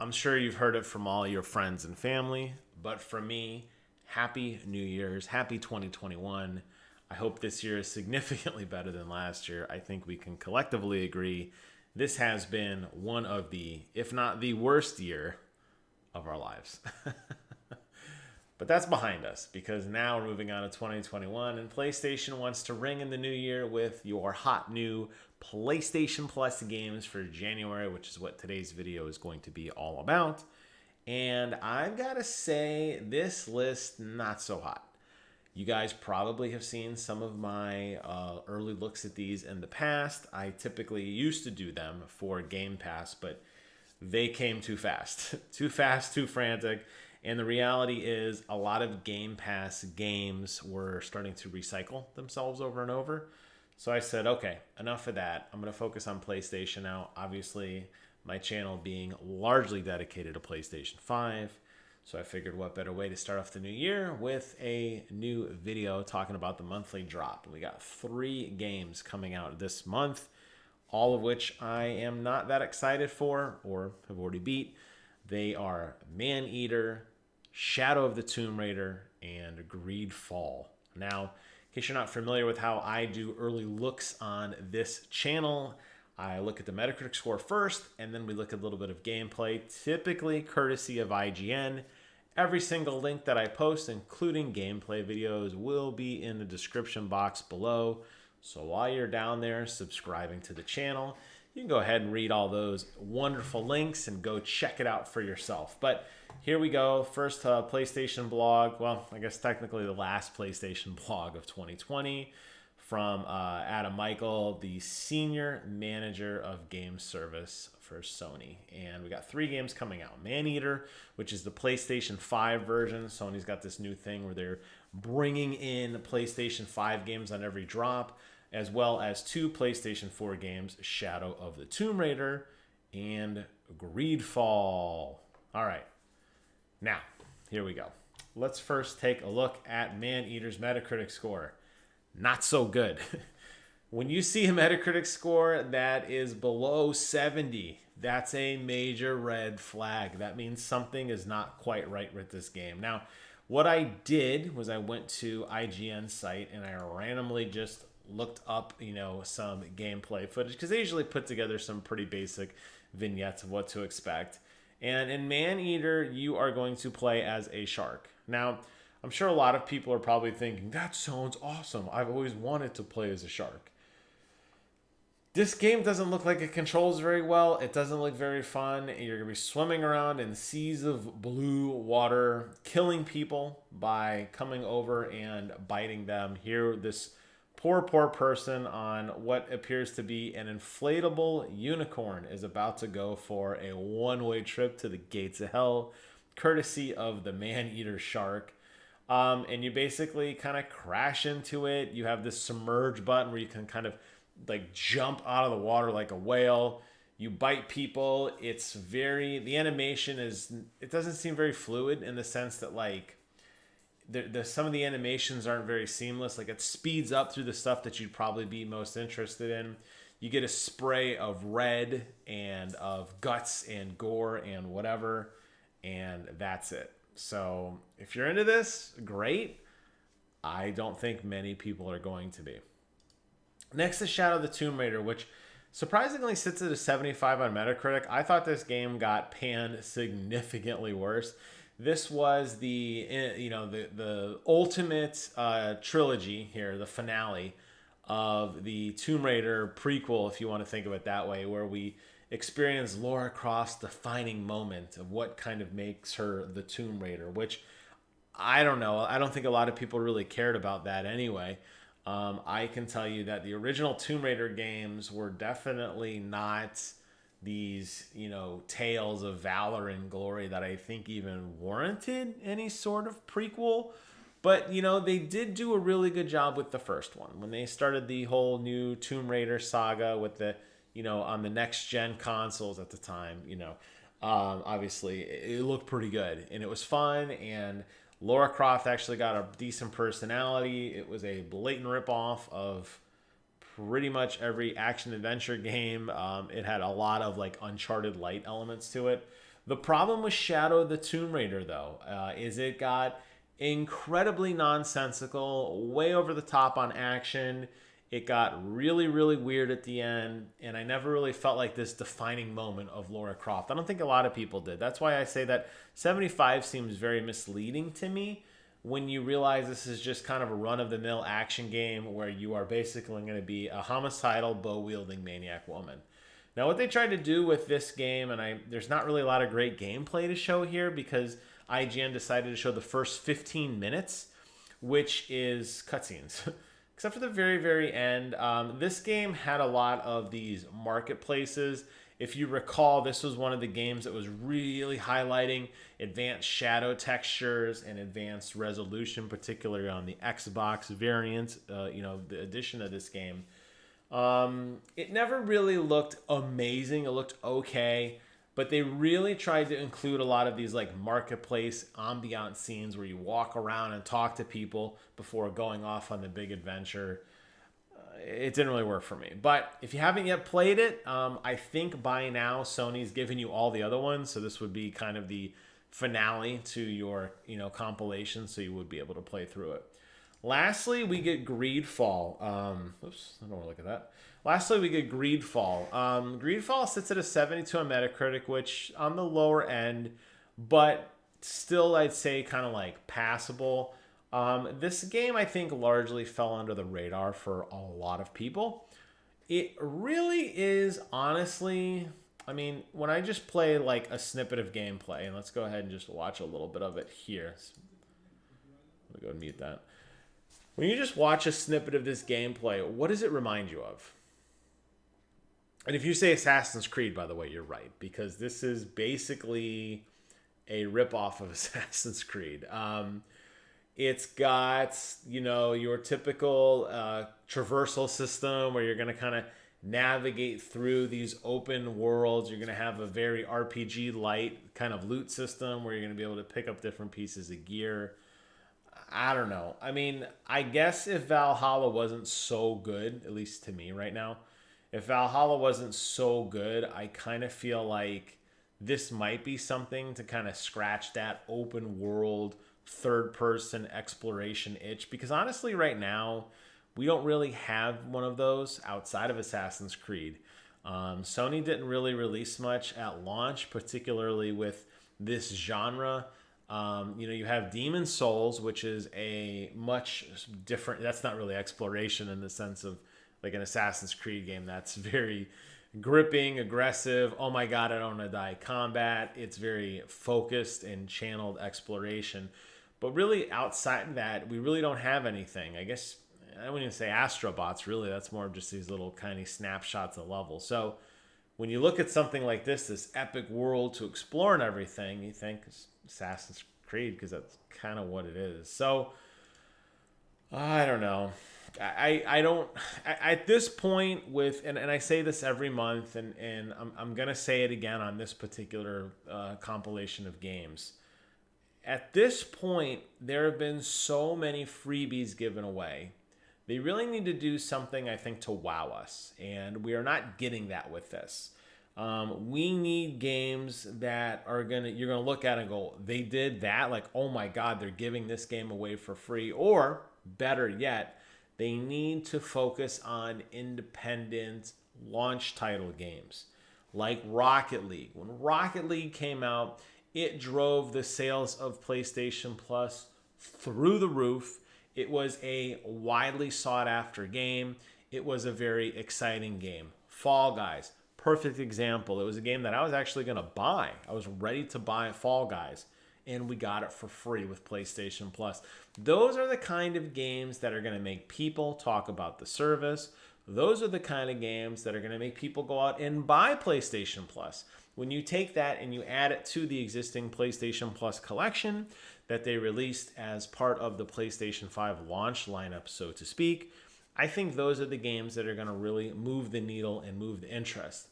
I'm sure you've heard it from all your friends and family, but for me, happy New Year's, happy 2021. I hope this year is significantly better than last year. I think we can collectively agree this has been one of the, if not the worst year of our lives. But that's behind us because now we're moving on to 2021, and PlayStation wants to ring in the new year with your hot new PlayStation Plus games for January, which is what today's video is going to be all about. And I've got to say, this list, not so hot. You guys probably have seen some of my early looks at these in the past. I typically used to do them for Game Pass, but they came too fast. Too fast, too frantic. And the reality is a lot of Game Pass games were starting to recycle themselves over and over. So I said, okay, enough of that. I'm going to focus on PlayStation now. Obviously, my channel being largely dedicated to PlayStation 5. So I figured what better way to start off the new year with a new video talking about the monthly drop. We got 3 games coming out this month, all of which I am not that excited for or have already beat. They are Maneater, Shadow of the Tomb Raider, and Greedfall. Now, in case you're not familiar with how I do early looks on this channel, I look at the Metacritic score first, and then we look at a little bit of gameplay, typically courtesy of IGN. Every single link that I post, including gameplay videos, will be in the description box below. So while you're down there subscribing to the channel, you can go ahead and read all those wonderful links and go check it out for yourself. But here we go. First PlayStation blog. Well, I guess technically the last PlayStation blog of 2020 from Adam Michael, the Senior Manager of Game Service for Sony. And we got 3 games coming out. Maneater, which is the PlayStation 5 version. Sony's got this new thing where they're bringing in PlayStation 5 games on every drop, as well as 2 PlayStation 4 games, Shadow of the Tomb Raider and Greedfall. All right. Now, here we go. Let's first take a look at Maneater's Metacritic score. Not so good. When you see a Metacritic score that is below 70, that's a major red flag. That means something is not quite right with this game. Now, what I did was I went to IGN site and I randomly just looked up, some gameplay footage because they usually put together some pretty basic vignettes of what to expect. And in Maneater, you are going to play as a shark. Now, I'm sure a lot of people are probably thinking, that sounds awesome. I've always wanted to play as a shark. This game doesn't look like it controls very well. It doesn't look very fun. You're going to be swimming around in seas of blue water, killing people by coming over and biting them. Here, this poor person on what appears to be an inflatable unicorn is about to go for a one-way trip to the gates of hell, courtesy of the man-eater shark. And you basically kind of crash into it. You have this submerge button where you can kind of like jump out of the water like a whale. You bite people. The animation it doesn't seem very fluid in the sense that like some of the animations aren't very seamless. Like it speeds up through the stuff that you'd probably be most interested in. You get a spray of red and of guts and gore and whatever, and that's it. So if you're into this, great. I don't think many people are going to be. Next is Shadow of the Tomb Raider, which surprisingly sits at a 75 on Metacritic. I thought this game got panned significantly worse. This was the ultimate trilogy here, the finale of the Tomb Raider prequel, if you want to think of it that way, where we experience Lara Croft's defining moment of what kind of makes her the Tomb Raider, which I don't know. I don't think a lot of people really cared about that anyway. I can tell you that the original Tomb Raider games were definitely not these, tales of valor and glory that I think even warranted any sort of prequel. But, they did do a really good job with the first one. When they started the whole new Tomb Raider saga with the, on the next gen consoles at the time, obviously it looked pretty good and it was fun, and Lara Croft actually got a decent personality. It was a blatant ripoff of pretty much every action adventure game. It had a lot of like Uncharted light elements to it, The problem with Shadow of the Tomb Raider, though, is it got incredibly nonsensical, way over the top on action. It got really, really weird at the end, and I never really felt like this defining moment of Lara Croft. I don't think a lot of people did. That's why I say that 75 seems very misleading to me when you realize this is just kind of a run-of-the-mill action game where you are basically going to be a homicidal, bow-wielding maniac woman. Now, what they tried to do with this game, and there's not really a lot of great gameplay to show here because IGN decided to show the first 15 minutes, which is cutscenes. Except for the very, very end. This game had a lot of these marketplaces. If you recall, this was one of the games that was really highlighting advanced shadow textures and advanced resolution, particularly on the Xbox variant, the edition of this game. It never really looked amazing. It looked okay. But they really tried to include a lot of these like marketplace ambient scenes where you walk around and talk to people before going off on the big adventure. It didn't really work for me. But if you haven't yet played it, I think by now Sony's given you all the other ones. So this would be kind of the finale to your compilation. So you would be able to play through it. Lastly, we get Greedfall. Oops, I don't want to look at that. Lastly, we get Greedfall. Greedfall sits at a 72 on Metacritic, which on the lower end, but still I'd say kind of like passable. This game, I think, largely fell under the radar for a lot of people. It really is, honestly, I mean, when I just play like a snippet of gameplay, and let's go ahead and just watch a little bit of it here. Let me go and mute that. When you just watch a snippet of this gameplay, what does it remind you of? And if you say Assassin's Creed, by the way, you're right, because this is basically a ripoff of Assassin's Creed. It's got, your typical traversal system where you're going to kind of navigate through these open worlds. You're going to have a very RPG-light kind of loot system where you're going to be able to pick up different pieces of gear. I don't know. I mean, I guess if Valhalla wasn't so good, at least to me right now, if Valhalla wasn't so good, I kind of feel like this might be something to kind of scratch that open world, third-person exploration itch. Because honestly, right now, we don't really have one of those outside of Assassin's Creed. Sony didn't really release much at launch, particularly with this genre. You have Demon's Souls, which is a much different, that's not really exploration in the sense of like an Assassin's Creed game. That's very gripping, aggressive, oh my god, I don't want to die combat. It's very focused and channeled exploration. But really outside of that, we really don't have anything. I guess I wouldn't even say Astrobots, really. That's more of just these little tiny snapshots of level. So when you look at something like this epic world to explore and everything, you think Assassin's Creed, because that's kind of what it is. So I don't know. I don't at this point with and I say this every month and I'm gonna say it again on this particular compilation of games. At this point, there have been so many freebies given away. They really need to do something, I think, to wow us, and we are not getting that with this. We need games that you're gonna look at and go, they did that, like, oh my god, they're giving this game away for free. Or better yet, they need to focus on independent launch title games like Rocket League. When Rocket League came out, it drove the sales of PlayStation Plus through the roof. It was a widely sought after game. It was a very exciting game. Fall Guys, perfect example. It was a game that I was actually going to buy. I was ready to buy Fall Guys, and we got it for free with PlayStation Plus. Those are the kind of games that are going to make people talk about the service. Those are the kind of games that are going to make people go out and buy PlayStation Plus. When you take that and you add it to the existing PlayStation Plus collection that they released as part of the PlayStation 5 launch lineup, so to speak, I think those are the games that are going to really move the needle and move the interest.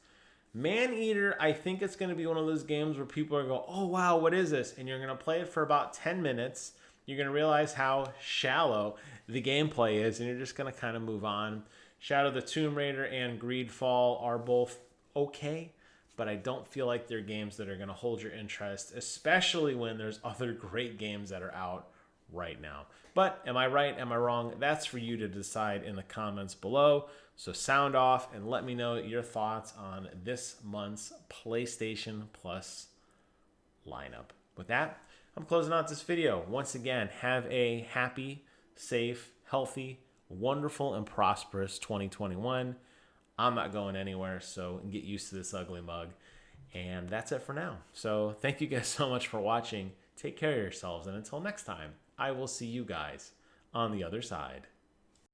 Maneater, I think it's going to be one of those games where people are going, oh wow, what is this? And you're going to play it for about 10 minutes. You're going to realize how shallow the gameplay is, and you're just going to kind of move on. Shadow of the Tomb Raider and Greedfall are both okay. but I don't feel like they're games that are going to hold your interest, especially when there's other great games that are out right now. But am I right? Am I wrong? That's for you to decide in the comments below. So sound off and let me know your thoughts on this month's PlayStation Plus lineup. With that, I'm closing out this video. Once again, have a happy, safe, healthy, wonderful, and prosperous 2021. I'm not going anywhere, so get used to this ugly mug. And that's it for now. So thank you guys so much for watching. Take care of yourselves, and until next time, I will see you guys on the other side.